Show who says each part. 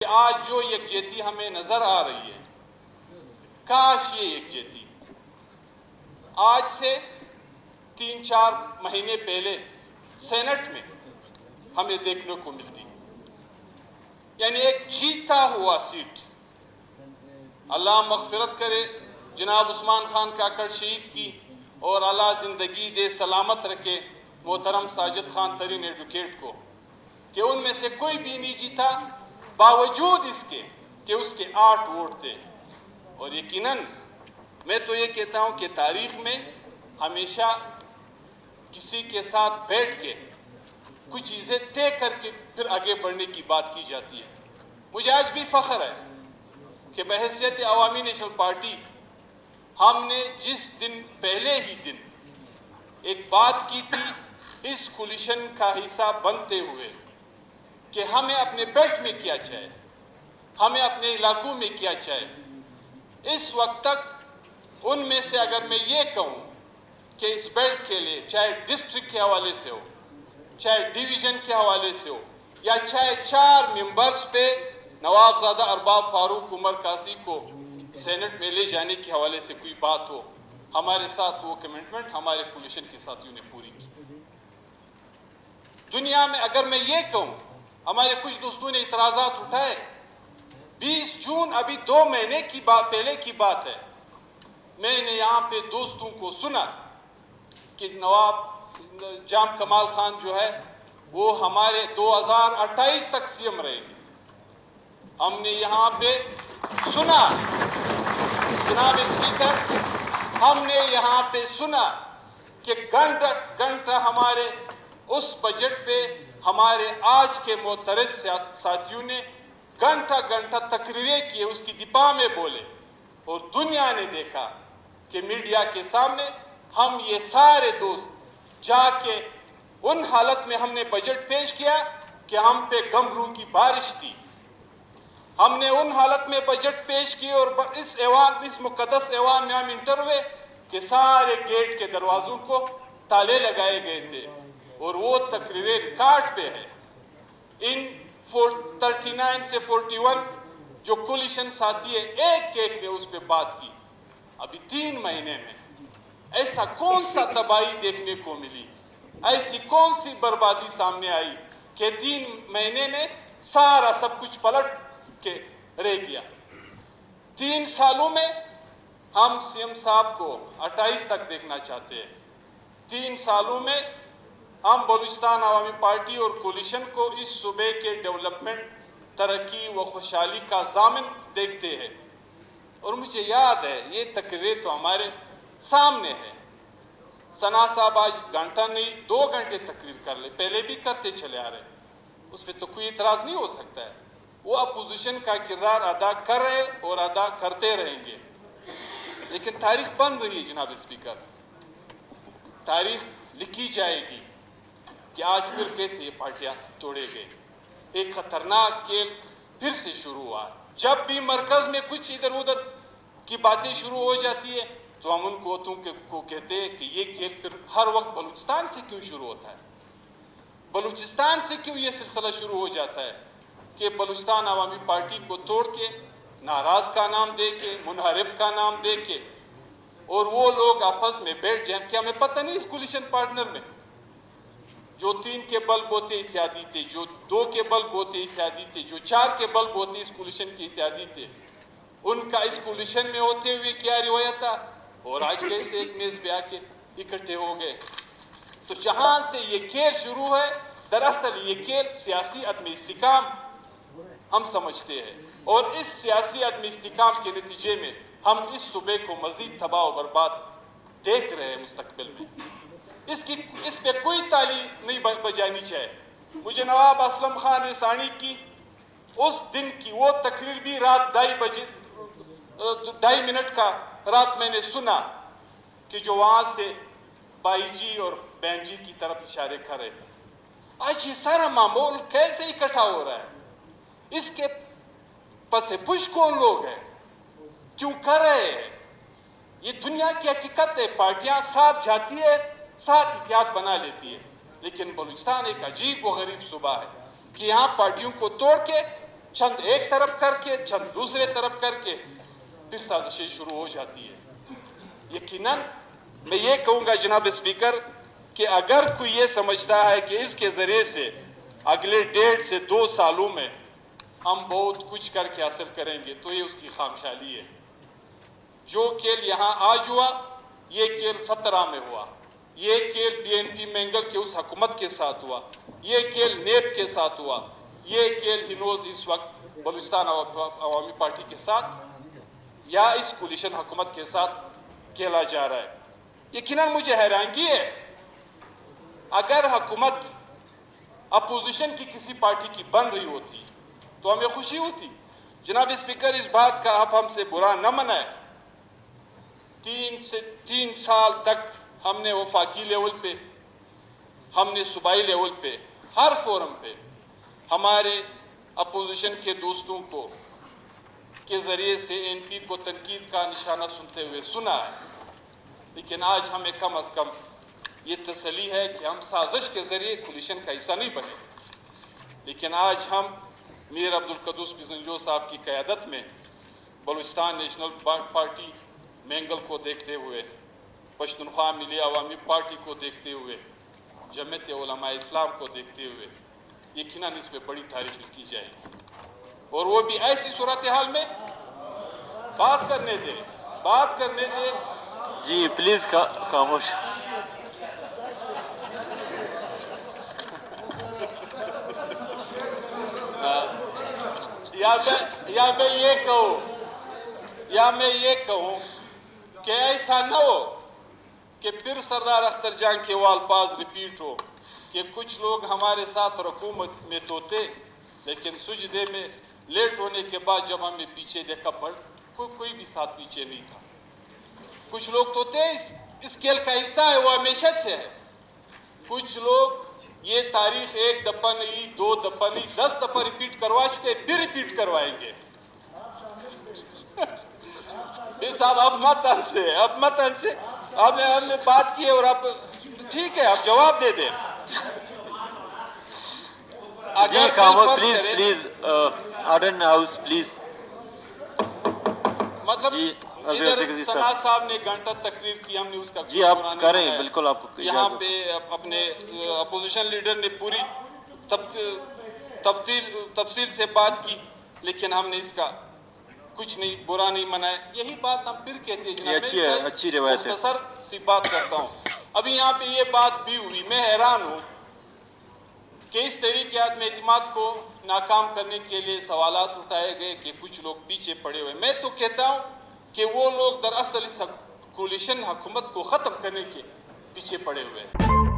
Speaker 1: آج جو یکجہتی ہمیں نظر آ رہی ہے، کاش یہ یکجہتی آج سے 3-4 مہینے پہلے سینٹ میں ہمیں دیکھنے کو ملتی، یعنی ایک جیتا ہوا سیٹ۔ اللہ مغفرت کرے جناب عثمان خان کاکڑ شہید کی، اور اللہ زندگی دے سلامت رکھے محترم ساجد خان ترین ایڈوکیٹ کو، کہ ان میں سے کوئی بھی نہیں جیتا باوجود اس کے کہ اس کے 8 ووٹ تھے۔ اور یقیناً میں تو یہ کہتا ہوں کہ تاریخ میں ہمیشہ کسی کے ساتھ بیٹھ کے کچھ چیزیں طے کر کے پھر آگے بڑھنے کی بات کی جاتی ہے۔ مجھے آج بھی فخر ہے کہ بحیثیت عوامی نیشنل پارٹی ہم نے جس دن پہلے ہی دن ایک بات کی تھی اس کولیشن کا حصہ بنتے ہوئے کہ ہمیں اپنے بیلٹ میں کیا چاہے، ہمیں اپنے علاقوں میں کیا چاہے، اس وقت تک ان میں سے اگر میں یہ کہوں کہ اس بیلٹ کے لیے چاہے ڈسٹرکٹ کے حوالے سے ہو، چاہے ڈویژن کے حوالے سے ہو، یا چاہے 4 ممبرز پہ نوابزادہ ارباب فاروق عمر قاضی کو سینٹ میں لے جانے کے حوالے سے کوئی بات ہو، ہمارے ساتھ وہ کمٹمنٹ ہمارے کولیشن کے ساتھیوں نے پوری کی۔ دنیا میں اگر میں یہ کہوں، ہمارے کچھ دوستوں نے اعتراضات اٹھائے، 20 جون ابھی 2 مہینے کی بات پہلے کی بات ہے، میں نے یہاں پہ دوستوں کو سنا کہ نواب جام کمال خان جو ہے وہ ہمارے 2028 تک سی ایم رہے گی۔ ہم نے یہاں پہ سنا، جناب اسپیکر، ہم نے یہاں پہ سنا کہ گھنٹہ ہمارے اس بجٹ پہ ہمارے آج کے معترض ساتھیوں نے گھنٹہ تقریریں کیے، اس کی دفاع میں بولے، اور دنیا نے دیکھا کہ میڈیا کے سامنے ہم یہ سارے دوست جا کے ان حالت میں ہم نے بجٹ پیش کیا کہ ہم پہ گمرو کی بارش تھی۔ ہم نے ان حالت میں بجٹ پیش کی اور اس مقدس ایوان میں ہم انٹر ہوئے کہ سارے گیٹ کے دروازوں کو تالے لگائے گئے تھے، اور وہ تقریریں ریکارڈ پہ ہے۔ ان 39 سے 41 جو کولیشن ساتھی ہے، ایک نے اس پہ بات کی۔ ابھی 3 مہینے میں ایسا کون سا تباہی دیکھنے کو ملی، ایسی کون سی بربادی سامنے آئی کہ 3 مہینے میں سارا سب کچھ پلٹ کے رہ گیا۔ 3 سالوں میں ہم سی ایم صاحب کو 28 تک دیکھنا چاہتے ہیں۔ 3 سالوں میں ہم بلوچستان عوامی پارٹی اور کولیشن کو اس صوبے کے ڈیولپمنٹ، ترقی و خوشحالی کا ضامن دیکھتے ہیں۔ اور مجھے یاد ہے یہ تقریر تو ہمارے سامنے ہے، ثنا صاحب آج گھنٹہ نہیں 2 گھنٹے تقریر کر لے، پہلے بھی کرتے چلے آ رہے، اس پہ تو کوئی اعتراض نہیں ہو سکتا ہے۔ وہ اپوزیشن کا کردار ادا کر رہے اور ادا کرتے رہیں گے، لیکن تاریخ بن رہی ہے جناب اسپیکر، تاریخ لکھی جائے گی کہ آج پھر کیسے یہ پارٹیاں توڑے گئے۔ ایک خطرناک کھیل پھر سے شروع ہوا۔ جب بھی مرکز میں کچھ ادھر ادھر کی باتیں شروع ہو جاتی ہے تو ہم ان کو کہتے ہیں کہ یہ کھیل پھر ہر وقت بلوچستان سے کیوں شروع ہوتا ہے، بلوچستان سے کیوں یہ سلسلہ شروع ہو جاتا ہے کہ بلوچستان عوامی پارٹی کو توڑ کے ناراض کا نام دے کے، منحرف کا نام دے کے، اور وہ لوگ آپس میں بیٹھ جائیں کہ ہمیں پتہ نہیں اس کولیشن پارٹنر میں جو 3 کے بلب ہوتے اتحادی تھے، جو 2 کے بلب ہوتے اتحادی تھے، جو 4 کے بلب ہوتے اس کولیشن کے اتحادی تھے، ان کا اس کولیشن میں ہوتے ہوئے کیا رویہ تھا، اور آج کیسے ایک میز پہ آ کے اکٹھے ہو گئے۔ تو جہاں سے یہ کھیل شروع ہے، دراصل یہ کھیل سیاسی عدم استحکام ہم سمجھتے ہیں، اور اس سیاسی عدم استحکام کے نتیجے میں ہم اس صوبے کو مزید تباہ و برباد دیکھ رہے ہیں مستقبل میں۔ اس پہ کوئی تالی نہیں بجانی چاہے۔ مجھے نواب اسلم خان رسانی کی اس دن کی وہ تقریر بھی رات 2:30 منٹ کا رات میں نے سنا کہ جو وہاں سے بائی جی اور بہن جی کی طرف اشارے کر رہے تھے۔ آج یہ سارا معمول کیسے اکٹھا ہو رہا ہے، اس کے پس پش کون لوگ ہیں، کیوں کر رہے ہیں؟ یہ دنیا کی حقیقت ہے، پارٹیاں ساتھ جاتی ہے، ساتھ اتحاد بنا لیتی ہے، لیکن بلوچستان ایک عجیب و غریب صوبہ ہے کہ یہاں پارٹیوں کو توڑ کے چند ایک طرف کر کے چند دوسرے طرف کر کے پھر سازشیں شروع ہو جاتی ہے۔ یقیناً میں یہ کہوں گا جناب اسپیکر کہ اگر کوئی یہ سمجھتا ہے کہ اس کے ذریعے سے اگلے 1.5 سے 2 سالوں میں ہم بہت کچھ کر کے حاصل کریں گے تو یہ اس کی خامخیالی ہے۔ جو کھیل یہاں آج ہوا یہ کھیل 17 میں ہوا، یہ کھیل بی این پی مینگل کے اس حکومت کے ساتھ ہوا، یہ کھیل نیب کے ساتھ ہوا، یہ کھیل ہنوز اس وقت بلوچستان عوامی پارٹی کے ساتھ یا اس کولیشن حکومت کے ساتھ کھیلا جا رہا ہے۔ یقیناً مجھے حیرانگی ہے اگر حکومت اپوزیشن کی کسی پارٹی کی بن رہی ہوتی تو ہمیں خوشی ہوتی۔ جناب اسپیکر اس بات کا آپ ہم سے برا نہ منائیں، 3 سال تک ہم نے وفاقی لیول پہ، ہم نے صوبائی لیول پہ، ہر فورم پہ ہمارے اپوزیشن کے دوستوں کو کے ذریعے سے این پی کو تنقید کا نشانہ سنتے ہوئے سنا ہے، لیکن آج ہمیں کم از کم یہ تسلی ہے کہ ہم سازش کے ذریعے کولیشن کا حصہ نہیں بنے، لیکن آج ہم میر عبدالقدوس پزنجو صاحب کی قیادت میں بلوچستان نیشنل پارٹی مینگل کو دیکھتے ہوئے، پشتونخوا ملی عوامی پارٹی کو دیکھتے ہوئے، جمعیت علماء اسلام کو دیکھتے ہوئے یقیناً اس پہ بڑی تاریخ کی جائے گی، اور وہ بھی ایسی صورتحال میں بات کرنے دے۔
Speaker 2: جی پلیز خاموش۔
Speaker 1: یا میں یہ کہوں کہ ایسا نہ ہو کہ پھر سردار اختر جان کے وہ الفاظ ریپیٹ ہو کہ کچھ لوگ ہمارے ساتھ حکومت میں تو تھے لیکن سجدے میں لیٹ ہونے کے بعد جب ہمیں پیچھے دیکھا کوئی بھی ساتھ پیچھے نہیں تھا۔ کچھ لوگ تو تھے، اس کھیل کا حصہ ہے، وہ ہمیشہ سے ہے۔ کچھ لوگ یہ تاریخ 1 دفعہ نہیں، 2 دفعہ نہیں، 10 دفعہ ریپیٹ کروا چکے، پھر ریپیٹ کروائیں گے۔ پھر صاحب اب مت ہنسے، ہم نے بات کی ہے اور آپ ٹھیک ہے آپ جواب دے دیں۔
Speaker 2: جی خاموش پلیز آرڈر ہاؤس پلیز۔
Speaker 1: مطلب
Speaker 2: جی
Speaker 1: ادھر سنا صاحب نے گھنٹہ تقریر کی، ہم نے اس کا
Speaker 2: جی آپ کریں، بالکل آپ کو
Speaker 1: یہاں پہ اپنے اپوزیشن لیڈر نے پوری تفصیل سے بات کی، لیکن ہم نے اس کا کچھ نہیں برا نہیں منایا۔ یہی بات ہم پھر کہتے ہیں جناب،
Speaker 2: اچھی روایت ہے۔
Speaker 1: مختصر سی بات کرتا ہوں، ابھی یہاں پہ یہ بات بھی ہوئی، میں حیران ہوں کہ اس تحریک عدم اعتماد کو ناکام کرنے کے لیے سوالات اٹھائے گئے کہ کچھ لوگ پیچھے پڑے ہوئے۔ میں تو کہتا ہوں کہ وہ لوگ دراصل اس کولیشن حکومت کو ختم کرنے کے پیچھے پڑے ہوئے ہیں۔